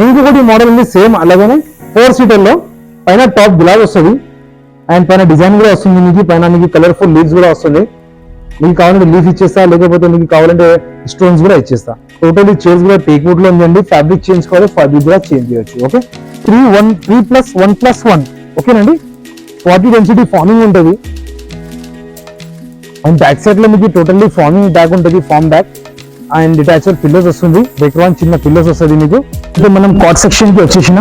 ఇంకొకటి మోడల్ ఉంది సేమ్ అలాగనే 4 సీటర్లో పైన టాప్ గ్లాస్ వస్తుంది అండ్ పైన డిజైన్ కూడా వస్తుంది మీకు, పైన మీకు కలర్ఫుల్ లీవ్స్ కూడా వస్తుంది. మీకు కావాలంటే లీఫ్ ఇచ్చేస్తా, లేకపోతే మీకు కావాలంటే స్టోన్స్ కూడా ఇచ్చేస్తా. టోటల్లీ చైర్స్ కూడా టేక్ వుడ్ లో ఉందండి. ఫ్యాబ్రిక్ చేంజ్ కావాలి, ఫ్యాబ్రిక్ కూడా చేంజ్ చేయొచ్చు. ఓకే 3+1+1 ఓకేనండి. 40 డెన్సిటీ ఫార్మింగ్ ఉంటుంది అండ్ బ్యాక్ సైడ్ లో మీకు టోటల్లీ ఫార్మింగ్ బ్యాగ్ ఉంటుంది, foam bag and detachable pillows వస్తుంది. బెక్రాన్ చిన్న పిల్లోస్ వస్తుంది మీకు. ఇప్పుడు మనం కాట్ సెక్షన్ కి వచ్చేసిన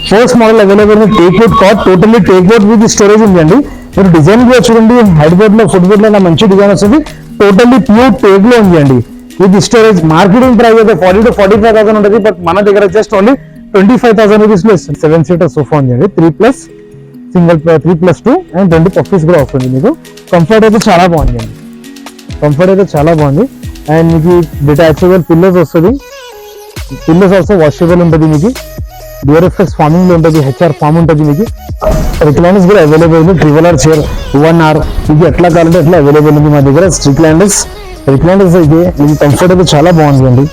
first model available teak wood cot, totally teak wood with storage ఉందండి. మీరు డిజైన్ కూడా చూడండి, హెడ్ బోర్డ్ లో ఫుట్ బోర్డ్ లో మంచి డిజైన్ వస్తుంది. టోటల్లీ ప్యూర్ టేక్ లో ఉంది అండి విత్ స్టోరేజ్. మార్కెటింగ్ ప్రైస్ అయితే 40 to 45,000 ఉంటుంది, బట్ మన దగ్గర జస్ట్ ఓన్లీ 25,000 రూపీస్ లో ఇస్తుంది. 7 సీటర్ సోఫా ఉంది అండి, 3+2 అండ్ 2 పఫీస్ కూడా వస్తుంది మీకు. కంఫర్ట్ అయితే చాలా బాగుంది అండి, కంఫర్ట్ అయితే చాలా బాగుంది. అండ్ మీకు డిటాచబుల్ పిల్లోస్ వస్తుంది. పిల్లోస్ ఆల్సో వాషబుల్ ఉంటుంది మీకు. డ్యూరెఫ్లెక్స్ ఫార్మింగ్ లో ఉంటుంది, హెచ్ఆర్ ఫార్మ్ ఉంటుంది మీకు. రిక్లైనర్స్ కూడా అవైలబుల్ ఉంది. ట్రిపుల్ ఆర్ చైర్ 1R మీకు ఎట్లా కావాలంటే ఎట్లా అవైలబుల్ ఉంది మా దగ్గర. రిక్లైనర్స్ అయితే మీకు కంఫర్టబుల్ చాలా బాగుంది అండి,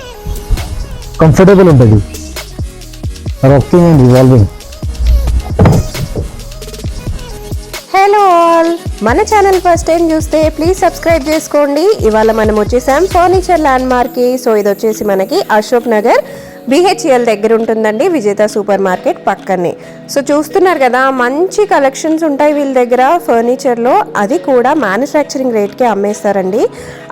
కంఫర్టబుల్ ఉంటుంది. Rocking and revolving. Hello all, మన ఛానల్ ఫస్ట్ టైం చూస్తే ప్లీజ్ సబ్స్క్రైబ్ చేసుకోండి. ఇవాళ మనం వచ్చేసాం ఫర్నిచర్ ల్యాండ్ మార్క్కి. సో ఇది వచ్చేసి మనకి అశోక్ నగర్ BHEL దగ్గర ఉంటుందండి, విజేత సూపర్ మార్కెట్ పక్కనే. సో చూస్తున్నారు కదా, మంచి కలెక్షన్స్ ఉంటాయి వీళ్ళ దగ్గర ఫర్నిచర్లో. అది కూడా మ్యానుఫ్యాక్చరింగ్ రేట్కే అమ్మేస్తారండి.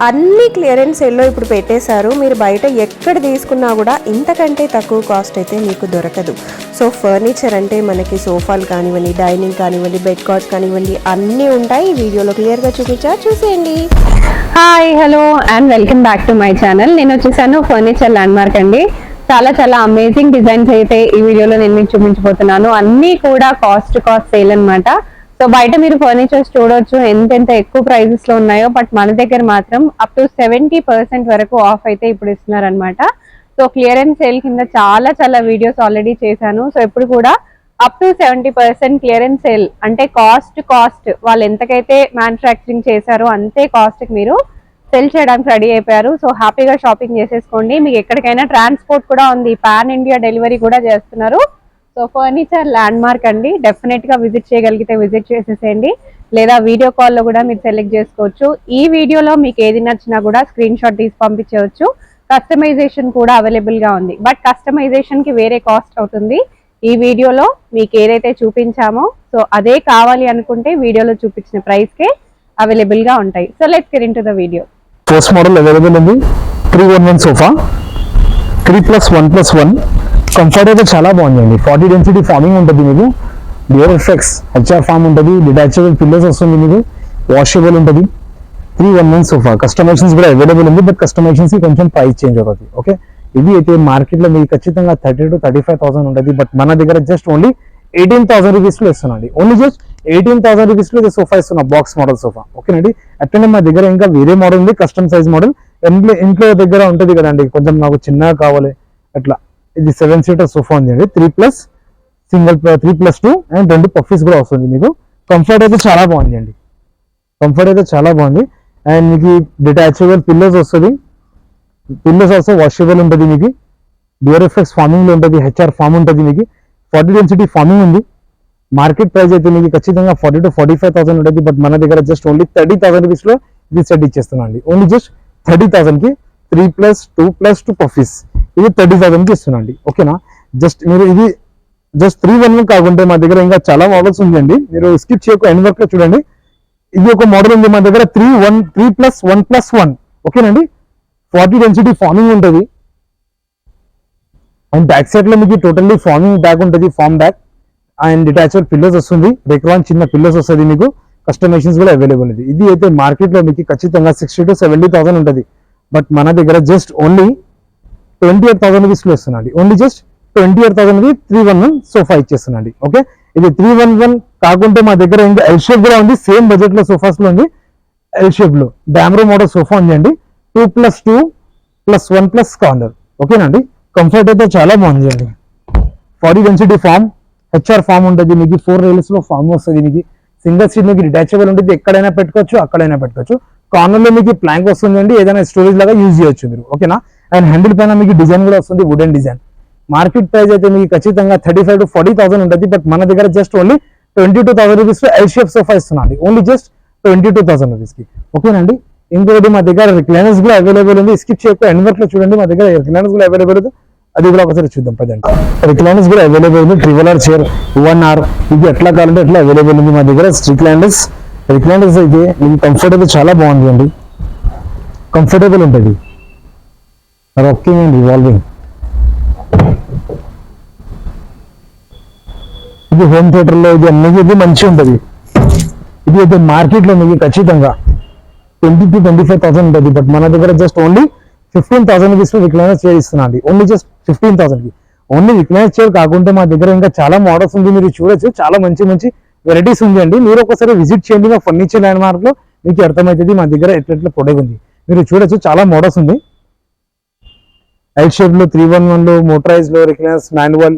అన్ని క్లియరెన్స్ సేల్లో ఇప్పుడు పెట్టేశారు. మీరు బయట ఎక్కడ తీసుకున్నా కూడా ఇంతకంటే తక్కువ కాస్ట్ అయితే మీకు దొరకదు. సో ఫర్నిచర్ అంటే మనకి సోఫాలు కానివ్వండి, డైనింగ్ కానివ్వండి, బెడ్ కాట్స్ కానివ్వండి అన్నీ ఉంటాయి. ఈ వీడియోలో క్లియర్గా చూసేయండి. Hi, hello and welcome back to my channel. నేను వచ్చేసాను ఫర్నిచర్ ల్యాండ్ మార్క్ అండి. చాలా అమేజింగ్ డిజైన్స్ అయితే ఈ వీడియోలో నేను మీకు చూపించబోతున్నాను. అన్ని కూడా కాస్ట్ సేల్ అన్నమాట. సో బయట మీరు ఫర్నిచర్స్ చూడొచ్చు ఎంత ఎక్కువ ప్రైజెస్ లో ఉన్నాయో, బట్ మన దగ్గర మాత్రం అప్ టు 70% వరకు ఆఫ్ అయితే ఇప్పుడు ఇస్తున్నారు అనమాట. సో క్లియరెన్స్ సేల్ కింద చాలా వీడియోస్ ఆల్రెడీ చేశాను. సో ఇప్పుడు కూడా అప్ టు 70% క్లియరెన్స్ సేల్ అంటే కాస్ట్ వాళ్ళు ఎంతకైతే మ్యానుఫ్యాక్చరింగ్ చేశారో అంతే కాస్ట్ కి మీరు సెల్ చేయడానికి రెడీ అయిపోయారు. సో హ్యాపీగా షాపింగ్ చేసేసుకోండి. మీకు ఎక్కడికైనా ట్రాన్స్పోర్ట్ కూడా ఉంది, పాన్ ఇండియా డెలివరీ కూడా చేస్తున్నారు. సో ఫర్నిచర్ ల్యాండ్ మార్క్ అండి, డెఫినెట్ గా విజిట్ చేయగలిగితే విజిట్ చేసేసేయండి, లేదా వీడియో కాల్లో కూడా మీరు సెలెక్ట్ చేసుకోవచ్చు. ఈ వీడియోలో మీకు ఏది నచ్చినా కూడా స్క్రీన్ షాట్ తీసి పంపించవచ్చు. కస్టమైజేషన్ కూడా అవైలబుల్ గా ఉంది, బట్ కస్టమైజేషన్ కి వేరే కాస్ట్ అవుతుంది. ఈ వీడియోలో మీకు ఏదైతే చూపించామో సో అదే కావాలి అనుకుంటే వీడియోలో చూపించిన ప్రైస్ కే అవైలబుల్ గా ఉంటాయి. So let's get into the video. First model available ఉంది 311 సోఫా 3+1+1. కంఫర్ట్ అయితే చాలా బాగుందండి. 40 డెన్సిటీ ఫార్మింగ్ ఉంటుంది మీకు. డ్యూరెఫ్లెక్స్ హెచ్ఆర్ ఫార్మ్ ఉంటుంది. డిటాచబుల్ పిల్లోస్ వస్తుంది మీకు. వాషబుల్ ఉంటుంది. 311 సోఫా. కస్టమైజేషన్స్ కూడా అవైలబుల్ ఉంది, బట్ కస్టమైజేషన్స్ కొంచెం ప్రైస్ చేంజ్ అవుతుంది. ఓకే, ఇది అయితే మార్కెట్ లో మీకు ఖచ్చితంగా 30 to 35,000 ఉంటుంది, బట్ మన దగ్గర జస్ట్ ఓన్లీ 18,000 రూపీస్ లో ఇస్తున్నాండి. ఓన్లీ జస్ట్ 18,000 రూపీస్ లో సోఫా ఇస్తున్నా, బాక్స్ మోడల్ సోఫా. ఓకేనండి. అట్లనే మా దగ్గర ఇంకా వేరే మోడల్ ఉంది, కస్టమ్ సైజ్ మోడల్. ఇంట్లో దగ్గర ఉంటుంది కదండి, కొంచెం నాకు చిన్నగా కావాలి అట్లా. ఇది 7 సీటర్ సోఫా ఉంది అండి. 3+2 అండ్ 2 పఫీస్ కూడా వస్తుంది మీకు. కంఫర్ట్ అయితే చాలా బాగుంది అండి, కంఫర్ట్ అయితే చాలా బాగుంది. అండ్ మీకు డిటాచబుల్ పిల్లోస్ వస్తుంది. పిల్లోస్ ఆల్సో వాషబుల్ ఉంటుంది మీకు. డ్యూరెఫ్లెక్స్ ఫార్మింగ్ లో ఉంటుంది, హెచ్ఆర్ ఫార్మ్ ఉంటుంది మీకు. 40 డెన్సిటీ ఫార్మింగ్ ఉంది. మార్కెట్ ప్రైస్ అయితే మీకు ఖచ్చితంగా 40 to 45,000 ఉంటుంది, బట్ మన దగ్గర జస్ట్ ఓన్లీ 30,000 రూపీస్ లో ఇది సెట్ ఇచ్చేస్తున్నాం అండి. ఓన్లీ జస్ట్ 30,000 కి 3+2+2 పఫీస్ ఇది 30,000 కి ఇస్తున్నాం అండి. ఓకేనా. జస్ట్ మీరు ఇది జస్ట్ 311 కాకుంటే మా దగ్గర ఇంకా చాలా మోడల్స్ ఉందండి. మీరు స్కిప్ చేయకు, ఎండ్ వర్క్ లో చూడండి. ఇది ఒక మోడల్ ఉంది మా దగ్గర 3+1+1. ఓకేనండి. 40 డెన్సిటీ ఫార్మింగ్ ఉంటుంది అండ్ బ్యాక్ సైడ్ లో మీకు టోటల్లీ ఫార్మింగ్ బ్యాగ్ ఉంటుంది, foam bag and detachable pillows వస్తుంది. బెక్రాన్ చిన్న పిల్లోస్ వస్తుంది మీకు. కస్టమైజేషన్స్ కూడా అవైలబుల్ ఉంది. ఇది అయితే మార్కెట్ లో మీకు ఖచ్చితంగా 60 to 70,000 ఉంటుంది, బట్ మన దగ్గర జస్ట్ ఓన్లీ 28,000 రూపీస్ లో ఇస్తున్నాండి. ఓన్లీ జస్ట్ 28,000 కి 311 సోఫా ఇచ్చేస్తున్నాండి. ఓకే, ఇది 311 కాకుంటే మా దగ్గర ఇంకా ఎల్ షేప్ కూడా ఉంది, సేమ్ బడ్జెట్ లో సోఫాస్ లో ఉంది. ఎల్ షేప్ లో డామ్రో మోడల్ సోఫా ఉంది అండి. 2+2+1+ కార్నర్. ఓకేనండి. కంఫర్ట్ అయితే చాలా బాగుంది అండి. 40 డెన్సిటీ ఫామ్, హెచ్ఆర్ ఫామ్ ఉంటుంది మీకు. 4 రైల్స్ లో ఫామ్ వస్తుంది మీకు. సింగిల్ సీట్ మీకు డిటాచబుల్ ఉంటుంది, ఎక్కడైనా పెట్టుకోవచ్చు, అక్కడైనా పెట్టుకోవచ్చు. కార్నర్ లో మీకు ప్లాంక్ వస్తుందండి, ఏదైనా స్టోరేజ్ లాగా యూజ్ చేయొచ్చు మీరు. ఓకేనా. అండ్ హ్యాండిల్ పైన మీకు డిజైన్ కూడా వస్తుంది, వుడెన్ డిజైన్. మార్కెట్ ప్రైస్ అయితే మీకు ఖచ్చితంగా 35 to 40,000 ఉంటుంది. బట్ మన దగ్గర just only 22,000 rupees L shape sofa ఇస్తున్నాండి. ఓన్లీ జస్ట్ 22,000 రూపీస్ కి. ఓకేనండి. ఇంకొకటి మా దగ్గర రిక్లైనర్స్ కూడా అవైలబుల్ ఉంది. స్కిప్ చేయకుండా ఎండ్ వరకు చూడండి, మా దగ్గర రిక్లైనర్స్ కూడా అవైలబుల్ ఉంది. అది కూడా ఒకసారి చూద్దాం పదండి. రిక్లైనర్స్ కూడా అవైలబుల్ ఉంది. ట్రివెలర్ చైర్ 1 hour ఇది ఎట్లా కావాలంటే ఎట్లా అవైలబుల్ ఉంది మా దగ్గర. రిక్లైనర్స్ అయితే మీకు కంఫర్టబుల్ చాలా బాగుంది అండి. కంఫర్టబుల్ ఉంటుంది, రాకింగ్ అండ్ రివాల్వింగ్. ఇది హోమ్ థియేటర్ లో ఇది అన్ని ఇది మంచిగా ఉంటుంది. ఇది అయితే మార్కెట్ లో మీకు ఖచ్చితంగా 20 to 25,000 ఉంటుంది. బట్ మన దగ్గర just only 15,000 rupees recliner chair ఇస్తున్నాండి. ఓన్లీ జస్ట్ 15,000 కి. ఓన్లీ రిక్లైనర్ చైర్ కాకుండా మా దగ్గర ఇంకా చాలా మోడల్స్ ఉంది, మీరు చూడొచ్చు. చాలా మంచి మంచి వెరైటీస్ ఉంది అండి. మీరు ఒకసారి విజిట్ చేయండి మా ఫర్నిచర్ ల్యాండ్ మార్క్ లో, మీకు అర్థమవుతుంది మా దగ్గర ఎట్లా ప్రొడక్ట్ ఉంది. మీరు చూడొచ్చు, చాలా మోడల్స్ ఉంది. ఎల్ షేప్ లో 311 లో మోటరైజ్ లో రిక్లైనర్స్ మాన్యువల్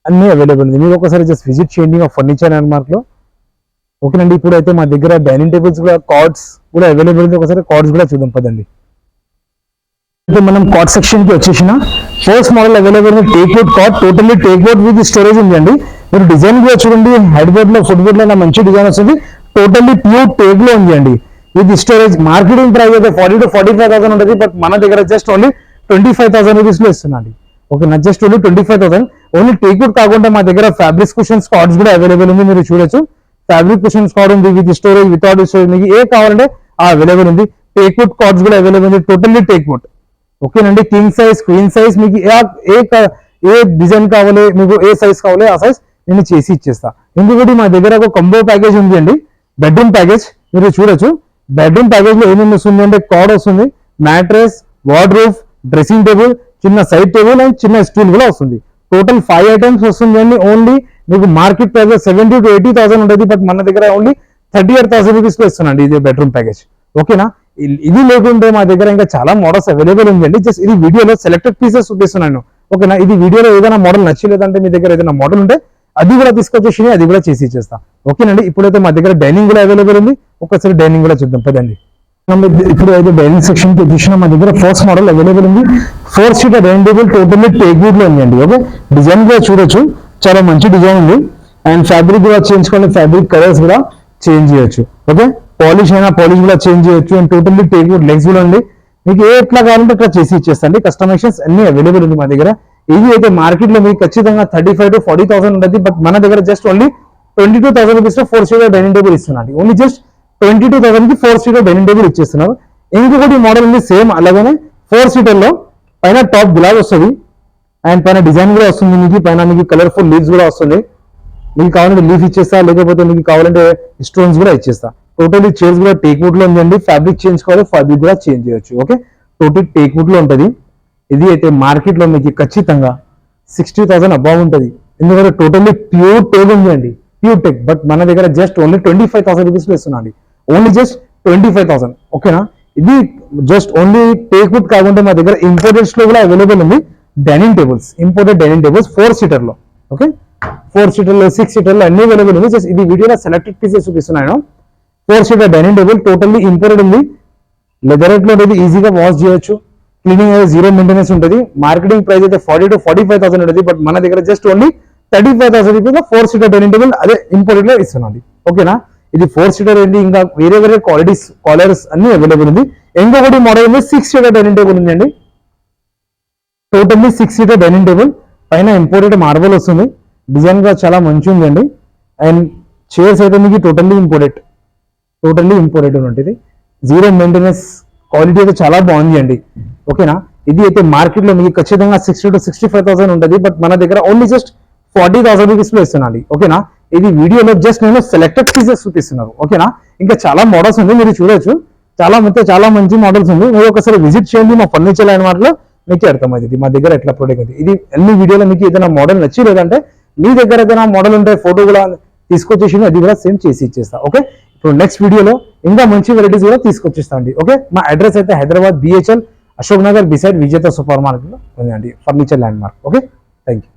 అన్ని అవైలబుల్ ఉంది. మీరు ఒకసారి జస్ట్ విజిట్ చేయండి మా ఫర్నిచర్ ల్యాండ్ మార్క్ లో. ఓకేనండి. ఇప్పుడు అయితే మా దగ్గర డైనింగ్ టేబుల్స్ కూడా కార్డ్స్ కూడా అవైలబుల్ ఉంది. ఒకసారి కార్డ్స్ కూడా చూద్దాం పదండి. అయితే మనం కార్డ్ సెక్షన్ కి వచ్చేసిన ఫస్ట్ మోడల్ అవైలబుల్ ఉంది. Teak wood card, totally teak wood with storage ఉంది అండి. మీరు డిజైన్ కూడా చూడండి, హెడ్ బోర్డ్ లో ఫుట్ బోర్డ్ లో మంచి డిజైన్ వస్తుంది. టోటల్లీ ప్యూర్ టేక్ లో ఉంది అండి. With storage. మార్కెటింగ్ ప్రైస్ అయితే 40 to 45,000 ఉంటుంది. బట్ మన దగ్గర జస్ట్ ఓన్లీ 25,000 రూపీస్ లో ఇస్తున్నాండి. ఓకేనా, just only 25,000. Only teak wood కాకుండా మా దగ్గర ఫ్యాబ్రిక్ కుషన్స్ కార్డ్స్ కూడా అవైలబుల్ ఉంది. మీరు చూడొచ్చు, ఫ్యాబ్రిక్ కుషన్స్ కార్డ్ ఉంది విత్ స్టోరేజ్, వితౌట్ స్టోరేజ్, మీకు ఏ కావాలంటే ఆ అవైలబుల్ ఉంది. టేక్ వుడ్ కార్డ్స్ కూడా అవైలబుల్ ఉంది. Totally teak would. ఓకేనండి. కింగ్ సైజ్, క్వీన్ సైజ్, మీకు ఏ డిజైన్ కావాలి, మీకు ఏ సైజ్ కావాలి ఆ సైజ్ నేను చేసి ఇచ్చేస్తా. ఇంకొకటి మా దగ్గర ఒక కంబో ప్యాకేజ్ ఉంది అండి, బెడ్రూమ్ ప్యాకేజ్. మీరు చూడొచ్చు, బెడ్రూమ్ ప్యాకేజ్ లో ఏమేమి వస్తుంది అంటే కార్డ్ వస్తుంది, మ్యాట్రెస్, వార్డ్రోబ్, డ్రెస్సింగ్ టేబుల్, చిన్న సైడ్ టేబుల్ అండ్ చిన్న స్టూల్ కూడా వస్తుంది. టోటల్ 5 ఐటమ్స్ వస్తుంది అండి. ఓన్లీ మీకు మార్కెట్ ప్రైస్ 70 to 80,000 ఉంటుంది. బట్ మన దగ్గర ఓన్లీ 38,000 రూపీస్ లో ఇస్తున్నాండి ఇది బెడ్రూమ్ ప్యాకేజ్. ఓకేనా. ఇది లేకుంటే మా దగ్గర ఇంకా చాలా మోడల్స్ అవైలబుల్ ఉందండి. జస్ట్ ఇది వీడియోలో సెలెక్టెడ్ పీసెస్ చూపిస్తున్నాను. ఓకేనా. ఇది వీడియోలో ఏదైనా మోడల్ నచ్చలేదంటే మీ దగ్గర ఏదైనా మోడల్ ఉంటే అది కూడా తీసుకొచ్చేసి అది కూడా చేసి ఇచ్చేస్తా. ఓకేనండి. ఇప్పుడైతే మా దగ్గర డైనింగ్ కూడా అవైలబుల్ ఉంది. ఒకసారి డైనింగ్ కూడా చూద్దాం పదండి. ఇప్పుడు అయితే డైనింగ్ సెక్షన్ కి చూసిన మా దగ్గర ఫస్ట్ మోడల్ అవైలబుల్ ఉంది. 4 seater dining table totally teak wood లో ఉందండి. ఓకే, డిజైన్ కూడా చూడొచ్చు, చాలా మంచి డిజైన్ ఉంది. అండ్ ఫ్యాబ్రిక్ కూడా చేంజ్ చేసుకోండి, ఫ్యాబ్రిక్ కలర్స్ కూడా చేంజ్ చేయొచ్చు. ఓకే, పాలిష్ అయినా పాలిష్ కూడా చేంజ్ చేయొచ్చు. And totally teak would legs కూడా ఉంది. మీకు ఏ ఎట్లా కావాలంటే అట్లా చేసి ఇచ్చేస్తాండి. కస్టమైజేషన్స్ అన్ని అవైలబుల్ ఉంది మా దగ్గర. ఇది అయితే మార్కెట్ లో మీకు ఖచ్చితంగా 35 to 40,000 ఉంటుంది. బట్ మన దగ్గర జస్ట్ ఓన్లీ 22,000 రూపీస్ లో 4 సీటర్ డైనింగ్ టేబుల్ ఇస్తున్నాండి. ఓన్లీ జస్ట్ 22,000 కి 4 సీటర్ డైనింగ్ టేబుల్ ఇచ్చేస్తున్నారు. ఇంకొకటి మోడల్ ఉంది సేమ్ అలాగనే 4 సీటర్ లో పైన టాప్ గ్లాస్ వస్తుంది అండ్ పైన డిజైన్ కూడా వస్తుంది. మీకు పైన మీకు కలర్ఫుల్ లీవ్స్ కూడా వస్తుంది. మీకు కావాలంటే లీఫ్ ఇచ్చేస్తా, లేకపోతే మీకు కావాలంటే స్టోన్స్ కూడా ఇచ్చేస్తా. టోటల్లీ చైర్స్ కూడా టేక్ వుడ్ లో ఉందండి. ఫ్యాబ్రిక్ చేంజ్ కావాలి, ఫ్యాబ్రిక్ కూడా చేంజ్ చేయొచ్చు. ఓకే, టోటల్ టేక్ వుడ్ లో ఉంటుంది. ఇది అయితే మార్కెట్ లో మీకు ఖచ్చితంగా 60,000 అబౌవ్ ఉంటుంది. ఎందుకంటే టోటల్లీ ప్యూర్ టేక్ ఉంది అండి, ప్యూర్ టేక్. బట్ మన దగ్గర జస్ట్ ఓన్లీ 25,000 రూపీస్ లో ఇస్తున్నాండి. Only just 25,000. ఓకేనా. ఇది జస్ట్ ఓన్లీ టేక్ వుడ్ కాకుండా మా దగ్గర ఇంపోర్టెడ్స్ లో కూడా అవైలబుల్ ఉంది dining tables. Imported dining tables 4 seater లో. ఓకే, 4 సీటర్ లో 6 సీటర్ లో అన్ని అవైలబుల్ ఉంది. జస్ట్ ఇది వీడియోలో సెలెక్టెడ్ పీసెస్ చూపిస్తున్నాను. 4 seater dining table totally imported ఉంది. లెదర్ లో ఉంటుంది, ఈజీగా వాష్ చేయొచ్చు. క్లీనింగ్ అయితే 0 మెయింటెనెన్స్ ఉంటుంది. మార్కెటింగ్ ప్రైస్ అయితే 40 to 45,000 ఉంటుంది. బట్ మన దగ్గర just only 35,000 rupees 4 seater dining table అదే ఇంపోర్టెడ్ లో ఇస్తున్నాండి. ఓకేనా. ఇది 4 సీటర్ ఏంటి, ఇంకా వేరే వేరే క్వాలిటీస్ కాలర్స్ అన్ని అవైలబుల్ ఉంది. ఇంకొకటి మోడల్ ఉంది 6 సీటర్ డైనింగ్ టేబుల్ ఉందండి. టోటల్లీ 6 సీటర్ డైనింగ్ టేబుల్ పైన ఇంపోర్టెడ్ మార్బల్ వస్తుంది. డిజైన్ గా చాలా మంచి ఉందండి. అండ్ చైర్స్ అయితే మీకు టోటల్లీ ఇంపోర్టెడ్ ఉంటుంది. 0 మెయింటెనెన్స్, క్వాలిటీ అయితే చాలా బాగుంది అండి. ఓకేనా. ఇది అయితే మార్కెట్ లో మీకు ఖచ్చితంగా 60 to 65,000 ఉంటుంది. బట్ మన దగ్గర ఓన్లీ జస్ట్ 40,000 రూపీస్ లో ఇస్తున్నాండి. ఓకేనా. ఇది వీడియోలో జస్ట్ నేను సెలెక్టెడ్ పీసెస్ చూపిస్తున్నాను. ఓకేనా. ఇంకా చాలా మోడల్స్ ఉంది, మీరు చూడొచ్చు. చాలా మంచి మోడల్స్ ఉంది. మీరు ఒకసారి విజిట్ చేయండి మా ఫర్నిచర్ ల్యాండ్ మార్క్ లో, మీకు అర్థమవుతుంది మా దగ్గర ఎట్లా ప్రొడక్ట్ ఉంది. ఇది అన్ని వీడియోలో మీకు ఏదైనా మోడల్ నచ్చి లేదంటే మీ దగ్గర ఏదైనా మోడల్ ఉంటే ఫోటో కూడా తీసుకొచ్చేసి అది కూడా సేమ్ చేసి ఇచ్చేస్తా. ఓకే, ఇప్పుడు నెక్స్ట్ వీడియోలో ఇంకా మంచి వెరైటీస్ కూడా తీసుకొచ్చేస్తా అండి. ఓకే, మా అడ్రస్ అయితే హైదరాబాద్ BHL అశోక్ నగర్ బిసైడ్ విజేత సూపర్ మార్కెట్ లో ఉందండి, furniture land mark. Okay, thank you.